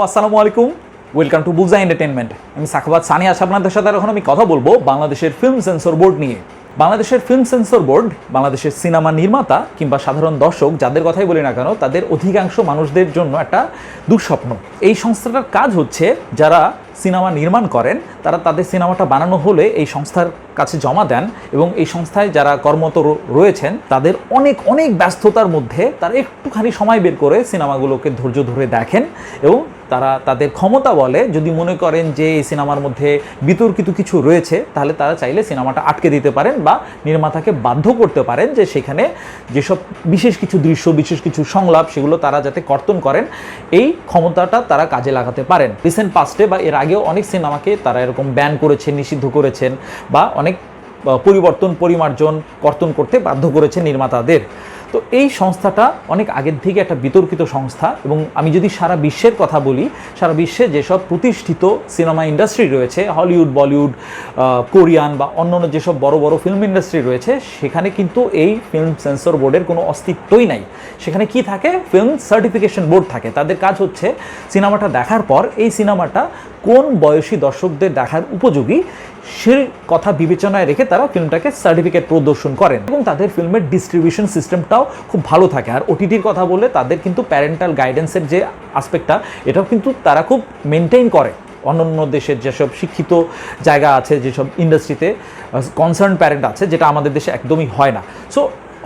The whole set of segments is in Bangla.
আসসালামু আলাইকুম, ওয়েলকাম টু বুলজা এন্টারটেনমেন্ট। আমি সাখাবাদ সানি আছি আপনাদের সাথে। এখন আমি কথা বলবো বাংলাদেশের ফিল্ম সেন্সর বোর্ড নিয়ে। বাংলাদেশের ফিল্ম সেন্সর বোর্ড বাংলাদেশের সিনেমা নির্মাতা কিংবা সাধারণ দর্শক যাদের কথাই বলি না কেন, তাদের অধিকাংশ মানুষদের জন্য একটা দুঃস্বপ্ন। এই সংস্থাটার কাজ হচ্ছে যারা সিনেমা নির্মাণ করেন তারা তাদের সিনেমাটা বানানো হলে এই সংস্থার কাছে জমা দেন এবং এই সংস্থায় যারা কর্মরত রয়েছেন তাদের অনেক অনেক ব্যস্ততার মধ্যে তারা একটুখানি সময় বের করে সিনেমাগুলোকে ধৈর্য ধরে দেখেন এবং তারা তাদের ক্ষমতা বলে যদি মনে করেন যে এই সিনেমার মধ্যে বিতর্কিত কিছু রয়েছে তাহলে তারা চাইলে সিনেমাটা আটকে দিতে পারেন বা নির্মাতাকে বাধ্য করতে পারেন যে সেখানে যেসব বিশেষ কিছু দৃশ্য, বিশেষ কিছু সংলাপ সেগুলো তারা যাতে কর্তন করেন, এই ক্ষমতাটা তারা কাজে লাগাতে পারেন। রিসেন্ট পাস্টে বা এর আগেও অনেক সিনেমাকে তারা এরকম ব্যান করেছেন, নিষিদ্ধ করেছেন বা অনেক পরিবর্তন, পরিমার্জন, কর্তন করতে বাধ্য করেছে নির্মাতাদের। তো এই সংস্থাটা অনেক আগের থেকে একটা বিতর্কিত সংস্থা এবং আমি যদি সারা বিশ্বের কথা বলি, সারা বিশ্বে যেসব প্রতিষ্ঠিত সিনেমা ইন্ডাস্ট্রি রয়েছে, হলিউড, বলিউড, কোরিয়ান বা অন্যান্য যেসব বড় বড় ফিল্ম ইন্ডাস্ট্রি রয়েছে, সেখানে কিন্তু এই ফিল্ম সেন্সর বোর্ডের কোনো অস্তিত্বই নাই। সেখানে কি থাকে? ফিল্ম সার্টিফিকেশন বোর্ড থাকে। তাদের কাজ হচ্ছে সিনেমাটা দেখার পর এই সিনেমাটা কোন বয়সী দর্শকদের দেখার উপযোগী সে কথা বিবেচনায় রেখে তারা ফিল্মটাকে সার্টিফিকেট প্রদর্শন করেন এবং তাদের ফিল্মের ডিস্ট্রিবিউশন সিস্টেমটাও খুব ভালো থাকে। আর ওটিটির কথা বললে তাদের কিন্তু প্যারেন্টাল গাইডেন্সের যে আসপেক্টটা, এটাও কিন্তু তারা খুব মেনটেন করে। অন্যান্য দেশের যেসব শিক্ষিত জায়গা আছে, যেসব ইন্ডাস্ট্রিতে কনসার্ন প্যারেন্ট আছে, যেটা আমাদের দেশে একদমই হয় না। সো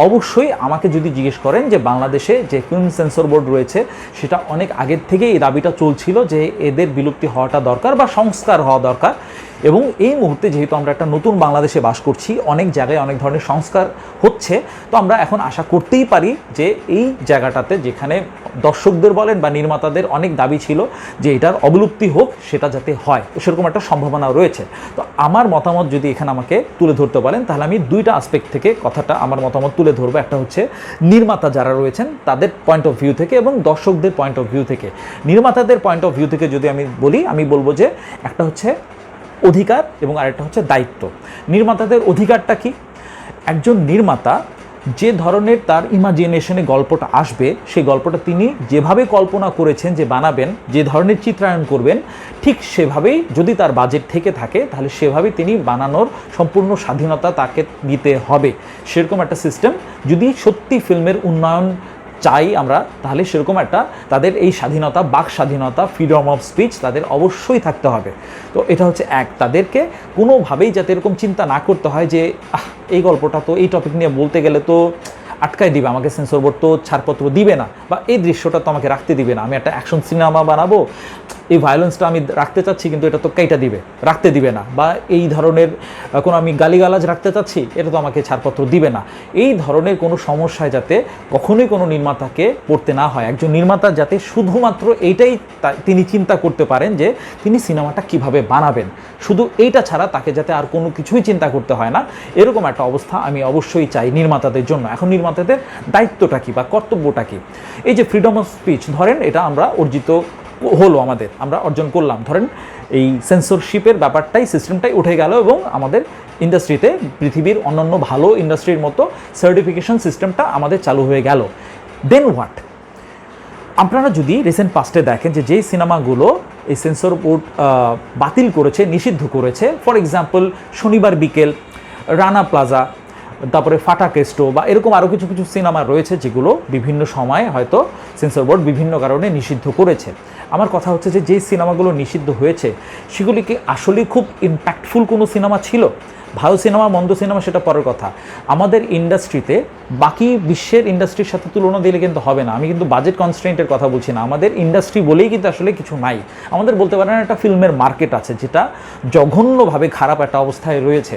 অবশ্যই আমাকে যদি জিজ্ঞেস করেন যে বাংলাদেশে যে ফিল্ম সেন্সর বোর্ড রয়েছে সেটা অনেক আগের থেকে এই দাবিটা চলছিল যে এদের বিলুপ্তি হওয়াটা দরকার বা সংস্কার হওয়া দরকার। এবং এই মুহূর্তে যেহেতু আমরা একটা নতুন বাংলাদেশে বাস করছি, অনেক জায়গায় অনেক ধরনের সংস্কার হচ্ছে, তো আমরা এখন আশা করতেই পারি যে এই জায়গাটাতে যেখানে দর্শকদের বলেন বা নির্মাতাদের অনেক দাবি ছিল যে এটার অবলুপ্তি হোক, সেটা যাতে হয়, সেরকম একটা সম্ভাবনা রয়েছে। তো আমার মতামত যদি এখানে আমাকে তুলে ধরতে বলেন তাহলে আমি দুইটা আসপেক্ট থেকে কথাটা আমার মতামত তুলে ধরবো। একটা হচ্ছে নির্মাতা যারা রয়েছেন তাদের পয়েন্ট অফ ভিউ থেকে এবং দর্শকদের পয়েন্ট অফ ভিউ থেকে। নির্মাতাদের পয়েন্ট অফ ভিউ থেকে যদি আমি বলি, আমি বলবো যে একটা হচ্ছে অধিকার এবং আরেকটা হচ্ছে দায়িত্ব। নির্মাতাদের অধিকারটা কি? একজন নির্মাতা যে ধরনের তার ইমাজিনেশনে গল্পটা আসবে, সেই গল্পটা তিনি যেভাবে কল্পনা করেছেন যে বানাবেন, যে ধরনের চিত্রায়ন করবেন, ঠিক সেভাবেই যদি তার বাজেট থেকে থাকে তাহলে সেভাবেই তিনি বানানোর সম্পূর্ণ স্বাধীনতা তাকে দিতে হবে। সেরকম একটা সিস্টেম যদি সত্যি ফিল্মের উন্নয়ন চাই আমরা, তাহলে সেরকম একটা তাদের এই স্বাধীনতা, বাক স্বাধীনতা, ফ্রিডম অফ স্পিচ তাদের অবশ্যই থাকতে হবে। তো এটা হচ্ছে এক, তাদেরকে কোনোভাবেই যাতে এরকম চিন্তা না করতে হয় যে এই গল্পটা তো এই টপিক নিয়ে বলতে গেলে তো আটকায় দিবে, আমাকে সেন্সর বোর্ড তো ছাড়পত্র দিবে না, বা এই দৃশ্যটা তো আমাকে রাখতে দিবে না, আমি একটা অ্যাকশন সিনেমা বানাবো, এই ভায়োলেন্সটা আমি রাখতে চাচ্ছি কিন্তু এটা তো কেইটা দিবে, রাখতে দিবে না, বা এই ধরনের কোনো আমি গালিগালাজ রাখতে চাচ্ছি, এটা তো আমাকে ছাড়পত্র দিবে না। এই ধরনের কোনো সমস্যায় যাতে কখনোই কোনো নির্মাতাকে পড়তে না হয়। একজন নির্মাতা যাতে শুধুমাত্র এইটাই তিনি চিন্তা করতে পারেন যে তিনি সিনেমাটা কিভাবে বানাবেন, শুধু এইটা ছাড়া তাকে যাতে আর কোনো কিছুই চিন্তা করতে হয় না, এরকম একটা অবস্থা আমি অবশ্যই চাই নির্মাতাদের জন্য। এখন নির্মাতাদের দায়িত্বটা কী বা কর্তব্যটা কী? এই যে ফ্রিডম অফ স্পিচ ধরেন, এটা আমরা অর্জিত হলো, আমরা অর্জন করলাম, ধরেন এই সেন্সরশিপের ব্যাপারটাই, সিস্টেমটাই উঠে গেল এবং আমাদের ইন্ডাস্ট্রিতে পৃথিবীর অন্যান্য ভালো ইন্ডাস্ট্রির মতো সার্টিফিকেশন সিস্টেমটা আমাদের চালু হয়ে গেল। দেন হোয়াট? আপনারা যদি রিসেন্ট পাস্টে দেখেন যে যেই সিনেমাগুলো এই সেন্সর বোর্ড বাতিল করেছে, নিষিদ্ধ করেছে, ফর এক্সাম্পল শনিবার বিকেল, রানা প্লাজা, তারপরে ফাটা কেস্টো বা এরকম আরও কিছু কিছু সিনেমা রয়েছে যেগুলো বিভিন্ন সময়ে হয়তো সেন্সর বোর্ড বিভিন্ন কারণে নিষিদ্ধ করেছে। আমার কথা হচ্ছে যে যেই সিনেমাগুলো নিষিদ্ধ হয়েছে সেগুলি কি আসলে খুব ইম্প্যাক্টফুল কোনো সিনেমা ছিল? ভালো সিনেমা, মন্দ সিনেমা, সেটা পরের কথা। আমাদের ইন্ডাস্ট্রিতে বাকি বিশ্বের ইন্ডাস্ট্রির সাথে তুলনা দিলে কিন্তু হবে না। আমি কিন্তু বাজেট কনস্ট্রেন্টের কথা বলছি না। আমাদের ইন্ডাস্ট্রি বলেই কিন্তু আসলে কিছু নাই। আমাদের বলতে পারেন একটা ফিল্মের মার্কেট আছে যেটা জঘন্যভাবে খারাপ একটা অবস্থায় রয়েছে।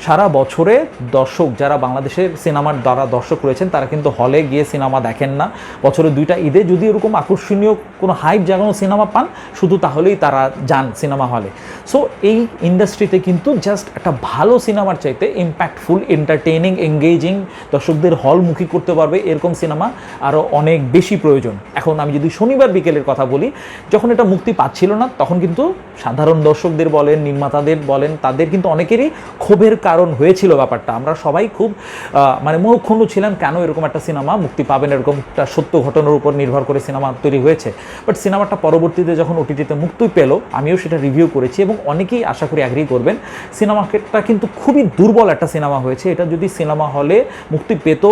সারা বছরে দর্শক যারা বাংলাদেশের সিনেমার দ্বারা দর্শক রয়েছেন তারা কিন্তু হলে গিয়ে সিনেমা দেখেন না। বছরে 2টা ঈদে যদি এরকম আকর্ষণীয় কোনো হাইপ জাগানো সিনেমা পান, শুধু তাহলেই তারা যান সিনেমা হলে। সো এই ইন্ডাস্ট্রিতে কিন্তু জাস্ট একটা ভালো সিনেমার চাইতে ইম্প্যাক্টফুল, এন্টারটেইনিং, এঙ্গেজিং, দর্শকদের হলমুখী করতে পারবে এরকম সিনেমা আরও অনেক বেশি প্রয়োজন। এখন আমি যদি শনিবার বিকেলের কথা বলি, যখন এটা মুক্তি পাচ্ছিল না তখন কিন্তু সাধারণ দর্শকদের বলেন, নির্মাতাদের বলেন, তাদের কিন্তু অনেকেরই ক্ষোভের কারণ হয়েছিল ব্যাপারটা। আমরা সবাই খুব মনক্ষুণ্ণ ছিলাম, কেন এরকম একটা সিনেমা মুক্তি পাবেন, এরকম একটা সত্য ঘটনার উপর নির্ভর করে সিনেমা তৈরি হয়েছে, বাট সিনেমাটা সিনেমাটা পরবর্তীতে যখন ওটিটিতে মুক্তি পেল, আমিও সেটা রিভিউ করেছি এবং অনেকেই আশা করি অ্যাগ্রি করবেন, সিনেমাটা কিন্তু খুবই দুর্বল একটা সিনেমা হয়েছে। এটা যদি সিনেমা হলে মুক্তি পেত,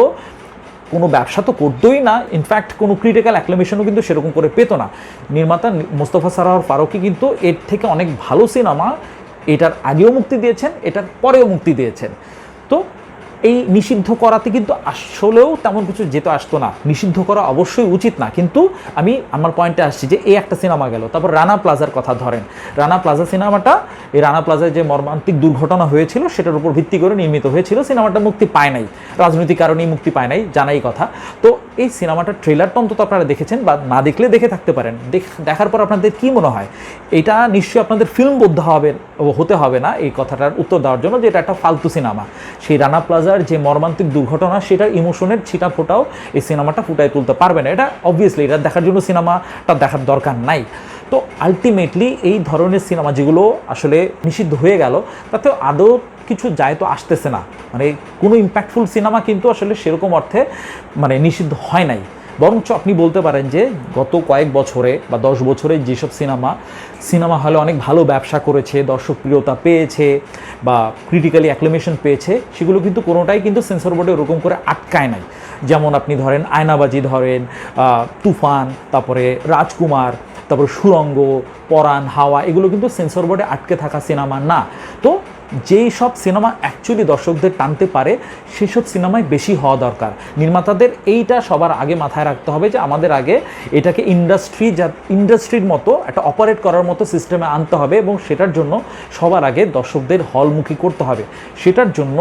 কোনো ব্যবসা তো করতোই না, ইনফ্যাক্ট কোনো ক্রিটিক্যাল অ্যাক্লামেশনও কিন্তু সেরকম করে পেত না। নির্মাতা মোস্তফা সরোয়ার ফারুকী কিন্তু এর থেকে অনেক ভালো সিনেমা এটার আগেও মুক্তি দিয়েছেন, এটার পরেও মুক্তি দিয়েছেন। তো এই নিষিদ্ধ করাতে কিন্তু আসলেও তেমন কিছু যেতে আসতো না, নিষিদ্ধ করা অবশ্যই উচিত না। কিন্তু আমি আমার পয়েন্টে আসছি যে এই একটা সিনেমা গেল, তারপর রানা প্লাজার কথা ধরেন। রানা প্লাজা সিনেমাটা, এই রানা প্লাজায় যে মর্মান্তিক দুর্ঘটনা হয়েছিল সেটার উপর ভিত্তি করে নির্মিত হয়েছিল। সিনেমাটা মুক্তি পায় নাই, রাজনৈতিক কারণেই মুক্তি পায় নাই, জানাই কথা। তো এই সিনেমাটার ট্রেলারটা অন্তত আপনারা দেখেছেন, বা না দেখলে দেখে থাকতে পারেন। দেখার পর আপনাদের কি মনে হয়? এটা নিশ্চয়ই আপনাদের ফিল্মবদ্ধ হতে হবে না এই কথাটার উত্তর দেওয়ার জন্য যে এটা একটা ফালতু সিনেমা। সেই রানা প্লাজার যে মর্মান্তিক দুর্ঘটনা, সেটার ইমোশনের ছিটা ফোটাও এই সিনেমাটা ফুটায় তুলতে পারবে না। এটা অবভিয়াসলি এটা দেখার জন্য সিনেমাটা দেখার দরকার নাই। তো আলটিমেটলি এই ধরনের সিনেমা যেগুলো আসলে নিষিদ্ধ হয়ে গেল, তাতে আদৌ কিছু যায় তো আসতেছে না, মানে কোনো ইম্প্যাক্টফুল সিনেমা কিন্তু আসলে সেরকম অর্থে মানে নিষিদ্ধ হয় নাই। বরঞ্চ আপনি বলতে পারেন যে গত কয়েক বছরে বা 10 বছরে যেসব সিনেমা হলে অনেক ভালো ব্যবসা করেছে, দর্শক প্রিয়তা পেয়েছে বা ক্রিটিক্যালি অ্যাক্লামেশন পেয়েছে, সেগুলো কিন্তু কোনোটাই কিন্তু সেন্সর বোর্ডে ওরকম করে আটকায় নাই। যেমন আপনি ধরেন আয়নাবাজি, ধরেন তুফান, তারপরে রাজকুমার, তারপরে সুরঙ্গ, পরাণ, হাওয়া, এগুলো কিন্তু সেন্সর বোর্ডে আটকে থাকা সিনেমা না। তো যেই সব সিনেমা অ্যাকচুয়ালি দর্শকদের টানতে পারে সেসব সিনেমায় বেশি হওয়া দরকার। নির্মাতাদের এইটা সবার আগে মাথায় রাখতে হবে যে আমাদের আগে এটাকে ইন্ডাস্ট্রির মতো একটা অপারেট করার মতো সিস্টেমে আনতে হবে, এবং সেটার জন্য সবার আগে দর্শকদের হলমুখী করতে হবে। সেটার জন্য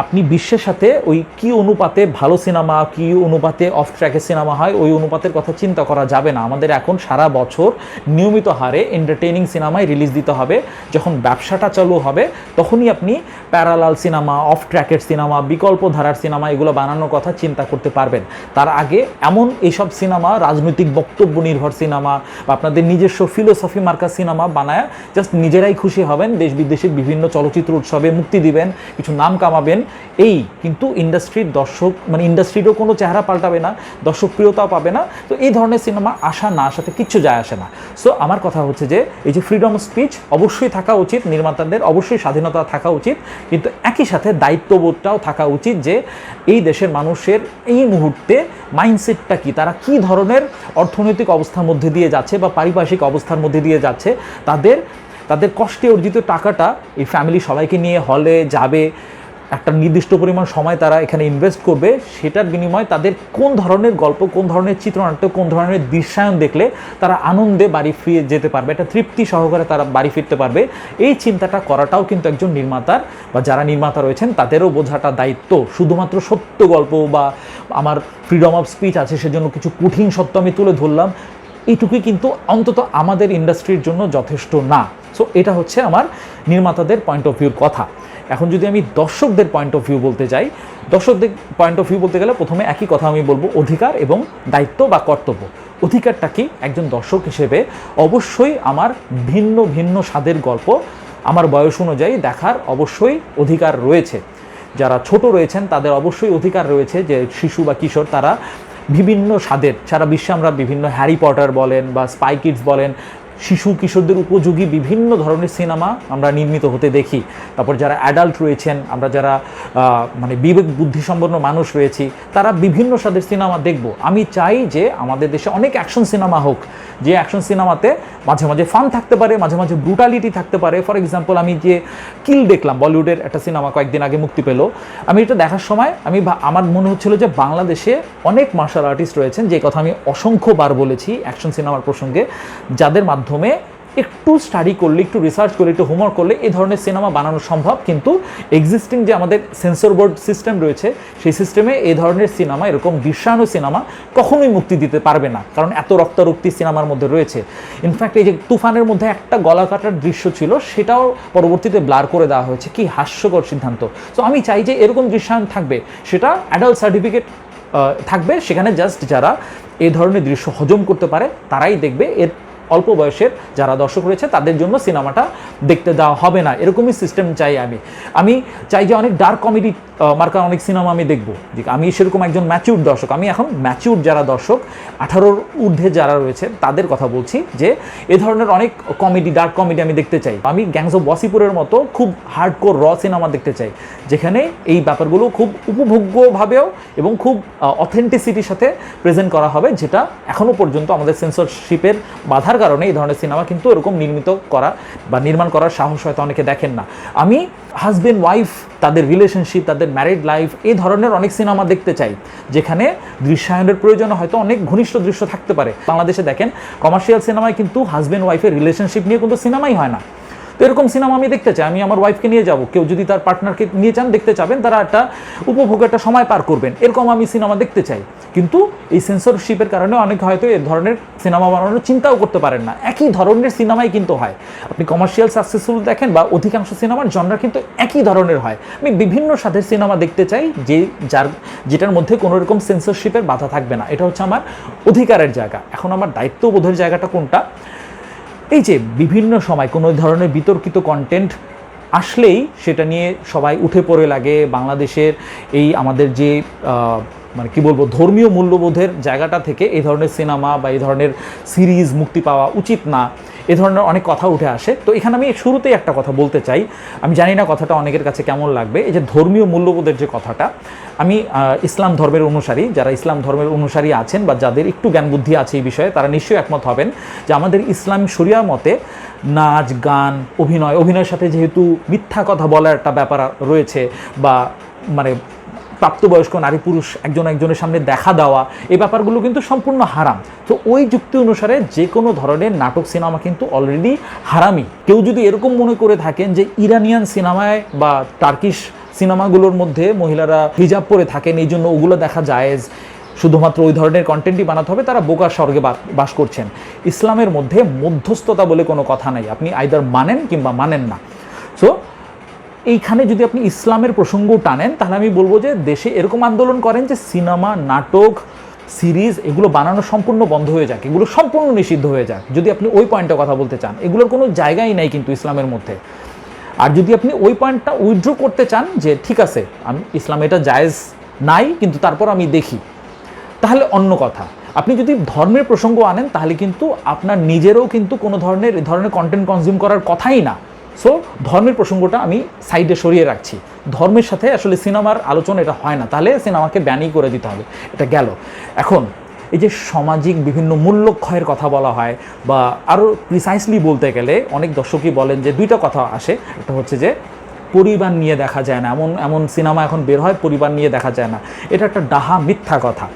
আপনি বিশ্বের সাথে ওই কী অনুপাতে ভালো সিনেমা, কী অনুপাতে অফ ট্র্যাকের সিনেমা হয়, ওই অনুপাতের কথা চিন্তা করা যাবে না। আমাদের এখন সারা বছর নিয়মিত হারে এন্টারটেইনিং সিনেমায় রিলিজ দিতে হবে। যখন ব্যবসাটা চালু হবে তখনই আপনি প্যারালাল সিনেমা, অফ ট্র্যাকের সিনেমা, বিকল্প ধারার সিনেমা এগুলো বানানোর কথা চিন্তা করতে পারবেন। তার আগে এমন এইসব সিনেমা, রাজনৈতিক বক্তব্য নির্ভর সিনেমা বা আপনাদের নিজস্ব ফিলোসফি মার্কা সিনেমা বানায় জাস্ট নিজেরাই খুশি হবেন, দেশ বিদেশের বিভিন্ন চলচ্চিত্র উৎসবে মুক্তি দিবেন, কিছু নাম কামাবেন, এই কিন্তু ইন্ডাস্ট্রির দর্শক মানে ইন্ডাস্ট্রিরও কোনো চেহারা পাল্টাবে না, দর্শক প্রিয়তাও পাবে না। তো এই ধরনের সিনেমা আসা না আসাতে কিচ্ছু যায় আসে না। সো আমার কথা হচ্ছে যে এই যে ফ্রিডম অফ স্পিচ অবশ্যই থাকা উচিত, নির্মাতাদের অবশ্যই স্বাধীনতা থাকা উচিত, কিন্তু একই সাথে দায়িত্ববোধটাও থাকা উচিত যে এই দেশের মানুষের এই মুহূর্তে মাইন্ডসেটটা কি, তারা কি ধরনের অর্থনৈতিক অবস্থার মধ্যে দিয়ে যাচ্ছে বা পারিপার্শ্বিক অবস্থার মধ্যে দিয়ে যাচ্ছে, তাদের কষ্টে অর্জিত টাকাটা এই ফ্যামিলি সবাইকে নিয়ে হলে যাবে, একটা নির্দিষ্ট পরিমাণ সময় তারা এখানে ইনভেস্ট করবে, সেটার বিনিময়ে তাদের কোন ধরনের গল্প, কোন ধরনের চিত্রনাট্য, কোন ধরনের দৃশ্যায়ন দেখলে তারা আনন্দে বাড়ি ফিরে যেতে পারবে, একটা তৃপ্তি সহকারে তারা বাড়ি ফিরতে পারবে। এই চিন্তাটা করাটাও কিন্তু একজন নির্মাতার বা যারা নির্মাতা রয়েছেন তাদেরও বোঝাটা দায়িত্ব। শুধুমাত্র সত্য গল্প বা আমার ফ্রিডম অফ স্পিচ আছে সেজন্য কিছু কঠিন সত্য আমি তুলে ধরলাম, এইটুকুই কিন্তু অন্তত আমাদের ইন্ডাস্ট্রির জন্য যথেষ্ট না। সো এটা হচ্ছে আমার নির্মাতাদের পয়েন্ট অফ ভিউর কথা। এখন যদি আমি দর্শকদের পয়েন্ট অফ ভিউ বলতে যাই, দর্শকদের পয়েন্ট অফ ভিউ বলতে গেলে প্রথমে একই কথা আমি বলবো, অধিকার এবং দায়িত্ব বা কর্তব্য। অধিকারটা কি? একজন দর্শক হিসেবে অবশ্যই আমার ভিন্ন ভিন্ন স্বাদের গল্প আমার বয়স অনুযায়ী দেখার অবশ্যই অধিকার রয়েছে। যারা ছোট রয়েছেন তাদের অবশ্যই অধিকার রয়েছে যে শিশু বা কিশোর তারা বিভিন্ন স্বাদের, সারা বিশ্বে আমরা বিভিন্ন হ্যারি পটার বলেন বা স্পাই কিডস বলেন, শিশু কিশোরদের উপযোগী বিভিন্ন ধরনের সিনেমা আমরা নির্মিত হতে দেখি। তারপর যারা অ্যাডাল্ট রয়েছেন, আমরা যারা মানে বিবেক বুদ্ধিসম্পন্ন মানুষ রয়েছি, তারা বিভিন্ন স্বাদের সিনেমা দেখব। আমি চাই যে আমাদের দেশে অনেক অ্যাকশন সিনেমা হোক, যে অ্যাকশন সিনেমাতে মাঝে মাঝে ফান থাকতে পারে, মাঝে মাঝে ব্রুটালিটি থাকতে পারে। ফর এক্সাম্পল, আমি যে কিল দেখলাম, বলিউডের একটা সিনেমা কয়েকদিন আগে মুক্তি পেল, আমি এটা দেখার সময় আমার মনে হচ্ছিল যে বাংলাদেশে অনেক মার্শাল আর্টিস্ট রয়েছেন, যে কথা আমি অসংখ্যবার বলেছি অ্যাকশন সিনেমার প্রসঙ্গে, যাদের মাধ্যমে একটু স্টাডি করলে, একটু রিসার্চ করলে, একটু হোমওয়ার্ক করলে এই ধরনের সিনেমা বানানো সম্ভব। কিন্তু এক্সিস্টিং যে আমাদের সেন্সর বোর্ড সিস্টেম রয়েছে, সেই সিস্টেমে এই ধরনের সিনেমা, এরকম দৃশ্যায়ন সিনেমা কখনোই মুক্তি দিতে পারবে না, কারণ এত রক্তারক্তি সিনেমার মধ্যে রয়েছে। ইনফ্যাক্ট এই যে তুফানের মধ্যে একটা গলা কাটার দৃশ্য ছিল, সেটাও পরবর্তীতে ব্লার করে দেওয়া হয়েছে। কি হাস্যকর সিদ্ধান্ত! তো আমি চাই যে এরকম দৃশ্যায়ন থাকবে, সেটা অ্যাডাল্ট সার্টিফিকেট থাকবে, সেখানে জাস্ট যারা এই ধরনের দৃশ্য হজম করতে পারে তারাই দেখবে। এর অল্প বয়সের যারা দর্শক রয়েছে তাদের জন্য সিনেমাটা দেখতে দেওয়া হবে না, এরকমই সিস্টেম চাই আমি চাই যে অনেক ডার্ক কমেডি মার্কা অনেক সিনেমা আমি দেখবো। আমি সেরকম একজন ম্যাচিউর দর্শক, আমি এখন ম্যাচিউর যারা দর্শক 18-র ঊর্ধ্বে যারা রয়েছে তাদের কথা বলছি, যে এ ধরনের অনেক কমেডি, ডার্ক কমেডি আমি দেখতে চাই। আমি গ্যাংস অফ ওয়াসিপুরের মতো খুব হার্ডকোর র সিনেমা দেখতে চাই, যেখানে এই ব্যাপারগুলো খুব উপভোগ্যভাবেও এবং খুব অথেন্টিসিটির সাথে প্রেজেন্ট করা হবে, যেটা এখনও পর্যন্ত আমাদের সেন্সরশিপের বাধার কারণে এই ধরনের সিনেমা কিন্তু এরকম নির্মিত করা বা নির্মাণ করার সাহস হয়তো অনেকে দেখেন না। আমি হাজব্যান্ড ওয়াইফ, তাদের রিলেশনশিপ, তাদের ম্যারিড লাইফ, এই ধরনের অনেক সিনেমা দেখতে চাই, যেখানে দৃশ্যায়নের প্রয়োজন হয়তো অনেক ঘনিষ্ঠ দৃশ্য থাকতে পারে। বাংলাদেশে দেখেন কমার্শিয়াল সিনেমায় কিন্তু হাজব্যান্ড ওয়াইফের রিলেশনশিপ নিয়ে কিন্তু সিনেমাই হয় না। তো এরকম সিনেমা আমি দেখতে চাই, আমি আমার ওয়াইফকে নিয়ে যাব, কেউ যদি তার পার্টনারকে নিয়ে চান দেখতে চাবেন, তারা একটা উপভোগ একটা সময় পার করবেন, এরকম আমি সিনেমা দেখতে চাই। কিন্তু এই সেন্সরশিপের কারণে অনেকে হয়তো এ ধরনের সিনেমা বানানোর চিন্তাও করতে পারেন না। একই ধরনের সিনেমাই কিন্তু হয়, আপনি কমার্শিয়াল সাকসেসফুল দেখেন বা অধিকাংশ সিনেমার জনরা কিন্তু একই ধরনের হয়। আমি বিভিন্ন স্বাদের সিনেমা দেখতে চাই, যেটার মধ্যে কোনো রকম সেন্সরশিপের বাধা থাকবে না। এটা হচ্ছে আমার অধিকারের জায়গা। এখন আমার দায়িত্ববোধের জায়গাটা কোনটা? এই যে বিভিন্ন সময় কোনো ধরনের বিতর্কিত কন্টেন্ট আসলেই সেটা নিয়ে সবাই উঠে পড়ে লাগে। বাংলাদেশের এই আমাদের যে মানে কি বলবো, ধর্মীয় মূল্যবোধের জায়গাটা থেকে এই ধরনের সিনেমা বা এই ধরনের সিরিজ মুক্তি পাওয়া উচিত না, এ ধরনের অনেক কথা উঠে আসে। তো এখানে আমি শুরুতেই একটা কথা বলতে চাই, আমি জানি না কথাটা অনেকের কাছে কেমন লাগবে। এই যে ধর্মীয় মূল্যবোধের যে কথাটা, আমি ইসলাম ধর্মের অনুসারী, যারা ইসলাম ধর্মের অনুসারী আছেন বা যাদের একটু জ্ঞান বুদ্ধি আছে এই বিষয়ে, তারা নিশ্চয়ই একমত হবেন যে আমাদের ইসলাম শরিয়া মতে নাচ, গান, অভিনয়ের সাথে যেহেতু মিথ্যা কথা বলার একটা ব্যাপার রয়েছে, বা মানে প্রাপ্তবয়স্ক নারী পুরুষ একজনের সামনে দেখা দেওয়া, এই ব্যাপারগুলো কিন্তু সম্পূর্ণ হারাম। তো ওই যুক্তি অনুসারে যে কোনো ধরনের নাটক সিনেমা কিন্তু অলরেডি হারামই। কেউ যদি এরকম মনে করে থাকেন যে ইরানিয়ান সিনেমায় বা টার্কিশ সিনেমাগুলোর মধ্যে মহিলারা হিজাব পরে থাকেন, এই জন্য ওগুলো দেখা জায়েজ, শুধুমাত্র ওই ধরনের কন্টেন্টই বানাতে হবে, তারা বোকার স্বর্গে বাস করছেন। ইসলামের মধ্যে মধ্যস্থতা বলে কোনো কথা নাই, আপনি আইদার মানেন কিংবা মানেন না। সো এইখানে যদি আপনি ইসলামের প্রসঙ্গ টানেন, তাহলে আমি বলবো যে দেশে এরকম আন্দোলন করেন যে সিনেমা, নাটক, সিরিজ এগুলো বানানো সম্পূর্ণ বন্ধ হয়ে যাক, এগুলো সম্পূর্ণ নিষিদ্ধ হয়ে যাক, যদি আপনি ওই পয়েন্টে কথা বলতে চান। এগুলোর কোনো জায়গাই নাই কিন্তু ইসলামের মধ্যে। আর যদি আপনি ওই পয়েন্টটা উইথড্র করতে চান যে ঠিক আছে আমি ইসলামে এটা জায়েজ নাই কিন্তু তারপর আমি দেখি, তাহলে অন্য কথা। আপনি যদি ধর্মের প্রসঙ্গ আনেন তাহলে কিন্তু আপনার নিজেরও কিন্তু কোনো ধরনের এ ধরনের কন্টেন্ট কনজিউম করার কথাই না। সো ধর্মের প্রসঙ্গটা আমি সাইডে সরিয়ে রাখছি, ধর্মের সাথে আসলে সিনেমার আলোচনা এটা হয় না, তাহলে সিনেমাকে ব্যানই করে দিতে হবে, এটা গেল। এখন এই যে সামাজিক বিভিন্ন মূল্যক্ষয়ের কথা বলা হয়, বা আরও প্রিসাইসলি বলতে গেলে অনেক দর্শকই বলেন যে দুইটা কথা আসে, একটা হচ্ছে যে পরিবার নিয়ে দেখা যায় না, এমন সিনেমা এখন বের হয় পরিবার নিয়ে দেখা যায় না। এটা একটা ডাহা মিথ্যা কথা।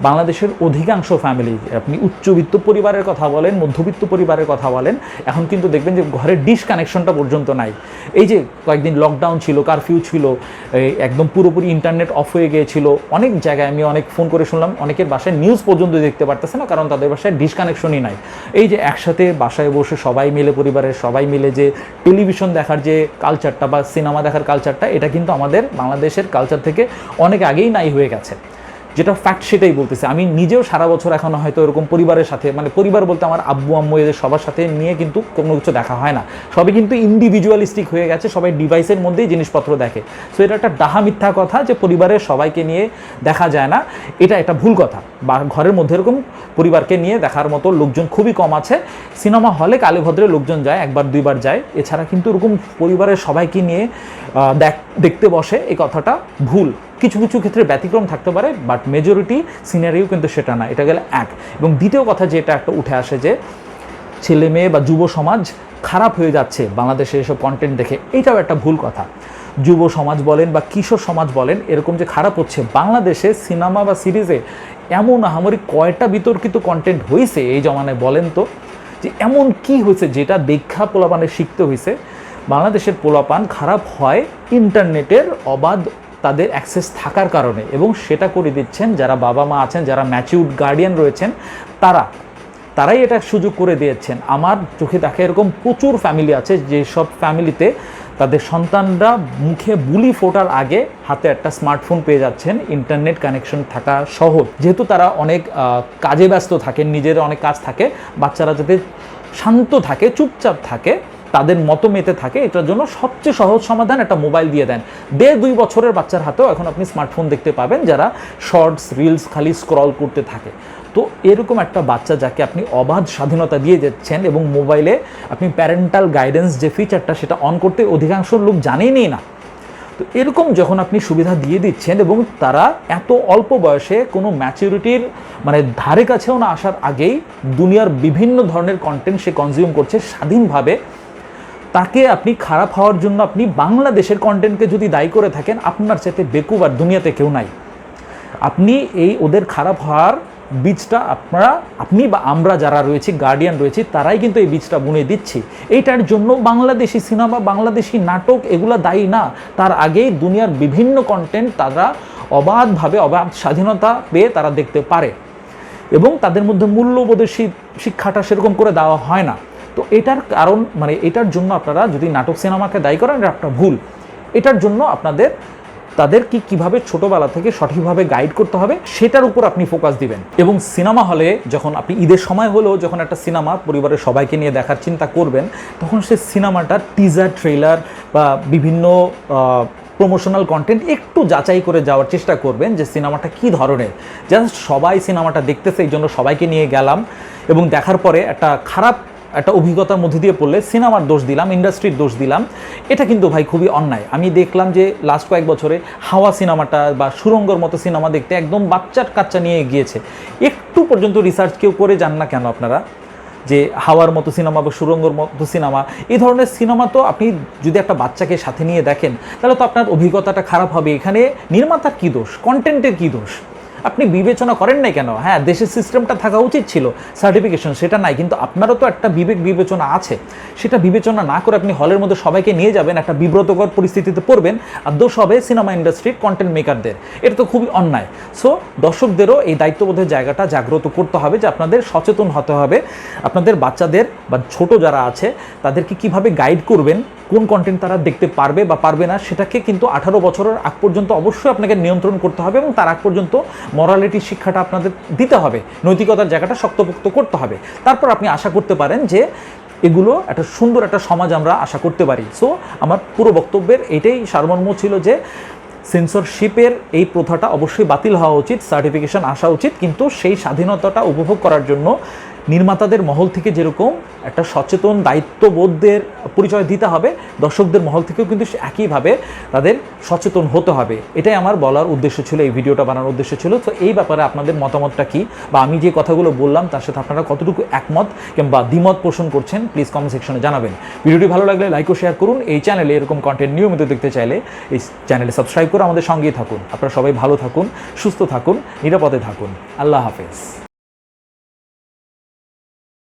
বাংলাদেশের অধিকাংশ ফ্যামিলি, আপনি উচ্চবিত্ত পরিবারের কথা বলেন, মধ্যবিত্ত পরিবারের কথা বলেন, এখন কিন্তু দেখবেন যে ঘরের ডিশ কানেকশনটা পর্যন্ত নাই। এই যে কয়েকদিন লকডাউন ছিল, কারফিউ ছিল, একদম পুরোপুরি ইন্টারনেট অফ হয়ে গিয়েছিল, অনেক জায়গায় আমি অনেক ফোন করে শুনলাম অনেকের বাসায় নিউজ পর্যন্ত দেখতে পারতেছে না, কারণ তাদের বাসায় ডিশ কানেকশনই নাই। এই যে একসাথে বাসায় বসে সবাই মিলে, পরিবারের সবাই মিলে যে টেলিভিশন দেখার যে কালচারটা বা সিনেমা দেখার কালচারটা, এটা কিন্তু আমাদের বাংলাদেশের কালচার থেকে অনেক আগেই নাই হয়ে গেছে, যেটা ফ্যাক্ট সেটাই বলতেছে। আমি নিজেও সারা বছর এখন হয়তো এরকম পরিবারের সাথে, মানে পরিবার বলতে আমার আব্বু আম্মু এদের সবার সাথে নিয়ে কিন্তু কোনো কিছু দেখা হয় না, সবই কিন্তু ইন্ডিভিজুয়ালিস্টিক হয়ে গেছে, সবাই ডিভাইসের মধ্যেই জিনিসপত্র দেখে। সো এটা একটা ডাহা মিথ্যা কথা যে পরিবারের সবাইকে নিয়ে দেখা যায় না, এটা একটা ভুল কথা। বা ঘরের মধ্যে এরকম পরিবারকে নিয়ে দেখার মতো লোকজন খুবই কম আছে। সিনেমা হলে কালে ভদ্রে লোকজন যায়, একবার দুইবার যায়, এছাড়া কিন্তু এরকম পরিবারের সবাইকে নিয়ে দেখতে বসে, এই কথাটা ভুল। কিছু কিছু ক্ষেত্রে ব্যতিক্রম থাকতে পারে, বাট মেজরিটি সিনারিও কিন্তু সেটা না। এটা গেলে এক। এবং দ্বিতীয় কথা যেটা একটা উঠে আসে যে ছেলে মেয়ে বা যুব সমাজ খারাপ হয়ে যাচ্ছে বাংলাদেশের এসব কন্টেন্ট দেখে, এটাও একটা ভুল কথা। যুব সমাজ বলেন বা কিশোর সমাজ বলেন, এরকম যে খারাপ হচ্ছে, বাংলাদেশে সিনেমা বা সিরিজে এমন আহামরি কয়টা বিতর্কিত কন্টেন্ট হয়েছে এই জমানায় বলেন তো, যে এমন কি হয়েছে যেটা দেখা পোলাপানের শিখতে হয়েছে। বাংলাদেশের পোলাপান খারাপ হয় ইন্টারনেটের অবাধ তাদের অ্যাক্সেস থাকার কারণে, এবং সেটা করে দিচ্ছেন যারা বাবা মা আছেন, যারা ম্যাচিউরড গার্ডিয়ান রয়েছেন, তারাই এটা সুযোগ করে দিয়েছেন। আমার চোখে দেখা এরকম প্রচুর ফ্যামিলি আছে যেসব ফ্যামিলিতে তাদের সন্তানরা মুখে বুলি ফোটার আগে হাতে একটা স্মার্টফোন পেয়ে যাচ্ছেন, ইন্টারনেট কানেকশন থাকা সহ। যেহেতু তারা অনেক কাজে ব্যস্ত থাকেন, নিজের অনেক কাজ থাকে, বাচ্চারা যাতে শান্ত থাকে, চুপচাপ থাকে, তাদের মতো মেতে থাকে, এটার জন্য সবচেয়ে সহজ সমাধান একটা মোবাইল দিয়ে দেন। 1.5-2 বছরের বাচ্চার হাতেও এখন আপনি স্মার্টফোন দেখতে পাবেন যারা শর্টস রিলস খালি স্ক্রল করতে থাকে। তো এরকম একটা বাচ্চা যাকে আপনি অবাধ স্বাধীনতা দিয়ে যাচ্ছেন এবং মোবাইলে আপনি প্যারেন্টাল গাইডেন্স যে ফিচারটা সেটা অন করতে অধিকাংশ লোক জানেনই না। তো এরকম যখন আপনি সুবিধা দিয়ে দিচ্ছেন এবং তারা এত অল্প বয়সে কোনো ম্যাচুরিটির মানে ধারে কাছেও না আসার আগেই দুনিয়ার বিভিন্ন ধরনের কন্টেন্ট সে কনজিউম করছে স্বাধীনভাবে, তাকে আপনি খারাপ হওয়ার জন্য আপনি বাংলাদেশের কন্টেন্টকে যদি দায়ী করে থাকেন, আপনার চাইতে বেকুব আর দুনিয়াতে কেউ নাই। আপনি এই ওদের খারাপ হওয়ার বীজটা আপনি বা আমরা যারা রয়েছি গার্ডিয়ান রয়েছি তারাই কিন্তু এই বীজটা বুনে দিচ্ছি। এইটার জন্য বাংলাদেশি সিনেমা, বাংলাদেশি নাটক এগুলো দায়ী না। তার আগেই দুনিয়ার বিভিন্ন কন্টেন্ট তারা অবাধভাবে অবাধ স্বাধীনতা পেয়ে তারা দেখতে পারে এবং তাদের মধ্যে মূল্যবোধের শিক্ষাটা সেরকম করে দেওয়া হয় না। তো এটার কারণ মানে এটার জন্য আপনারা যদি নাটক সিনেমাকে দায়ী করেন এটা একটা ভুল। এটার জন্য তাদের কীভাবে ছোটোবেলা থেকে সঠিকভাবে গাইড করতে হবে সেটার উপর আপনি ফোকাস দিবেন। এবং সিনেমা হলে যখন আপনি ঈদের সময় হলেও যখন একটা সিনেমা পরিবারের সবাইকে নিয়ে দেখার চিন্তা করবেন, তখন সে সিনেমাটার টিজার ট্রেলার বা বিভিন্ন প্রমোশনাল কন্টেন্ট একটু যাচাই করে যাওয়ার চেষ্টা করবেন যে সিনেমাটা কী ধরনের। জাস্ট সবাই সিনেমাটা দেখতেছে এই জন্য সবাইকে নিয়ে গেলাম এবং দেখার পরে একটা অভিজ্ঞতার মধ্যে দিয়ে পড়লে সিনেমার দোষ দিলাম, ইন্ডাস্ট্রির দোষ দিলাম, এটা কিন্তু ভাই খুবই অন্যায়। আমি দেখলাম যে লাস্ট কয়েক বছরে হাওয়া সিনেমাটা বা সুরঙ্গর মতো সিনেমা দেখতে একদম বাচ্চার কাচ্চা নিয়ে গিয়েছে। একটু পর্যন্ত রিসার্চ কেউ করে যান না কেন আপনারা যে হাওয়ার মতো সিনেমা বা সুরঙ্গর মতো সিনেমা, এই ধরনের সিনেমা তো আপনি যদি একটা বাচ্চাকে সাথে নিয়ে দেখেন তাহলে তো আপনার অভিজ্ঞতাটা খারাপ হবে। এখানে নির্মাতার কী দোষ, কন্টেন্টের কী দোষ আপনি বিবেচনা করেন নাই কেন? হ্যাঁ, দেশের সিস্টেমটা থাকা উচিত ছিল সার্টিফিকেশন, সেটা নাই, কিন্তু আপনারও তো একটা বিবেচনা আছে। সেটা বিবেচনা না করে আপনি হলের মধ্যে সবাইকে নিয়ে যাবেন, একটা বিব্রতকর পরিস্থিতিতে পড়বেন, আর দোষ হবে সিনেমা ইন্ডাস্ট্রির কন্টেন্ট মেকারদের। এটা তো খুবই অন্যায়। সো দর্শকদেরও এই দায়িত্ববোধের জায়গাটা জাগ্রত করতে হবে যে আপনাদের সচেতন হতে হবে, আপনাদের বাচ্চাদের বা ছোট যারা আছে তাদেরকে কিভাবে গাইড করবেন, কোন কন্টেন্ট তারা দেখতে পারবে বা পারবে না সেটাকে কিন্তু 18 বছরের আগ পর্যন্ত অবশ্যই আপনাকে নিয়ন্ত্রণ করতে হবে এবং তার আগ পর্যন্ত মরালিটির শিক্ষাটা আপনাদের দিতে হবে, নৈতিকতার জায়গাটা শক্তপোক্ত করতে হবে। তারপর আপনি আশা করতে পারেন যে এগুলো একটা সুন্দর একটা সমাজ আমরা আশা করতে পারি। সো আমার পুরো বক্তব্যের এটাই সারমর্ম ছিল যে সেন্সরশিপের এই প্রথাটা অবশ্যই বাতিল হওয়া উচিত, সার্টিফিকেশন আসা উচিত, কিন্তু সেই স্বাধীনতাটা উপভোগ করার জন্য নির্মাতাদের মহল থেকে যেরকম একটা সচেতন দায়িত্ববোধের পরিচয় দিতে হবে, দর্শকদের মহল থেকেও কিন্তু একইভাবে তাদের সচেতন হতে হবে। এটাই আমার বলার উদ্দেশ্য ছিল, এই ভিডিওটা বানানোর উদ্দেশ্য ছিল। তো এই ব্যাপারে আপনাদের মতামতটা কি, বা আমি যে কথাগুলো বললাম তার সাথে আপনারা কতটুকু একমত কিংবা দ্বিমত পোষণ করছেন প্লিজ কমেন্ট সেকশনে জানাবেন। ভিডিওটি ভালো লাগলে লাইক ও শেয়ার করুন। এই চ্যানেলে এরকম কন্টেন্ট নিয়মিত দেখতে চাইলে এই চ্যানেলে সাবস্ক্রাইব করে আমাদের সঙ্গেই থাকুন। আপনারা সবাই ভালো থাকুন, সুস্থ থাকুন, নিরাপদে থাকুন। আল্লাহ হাফেজ।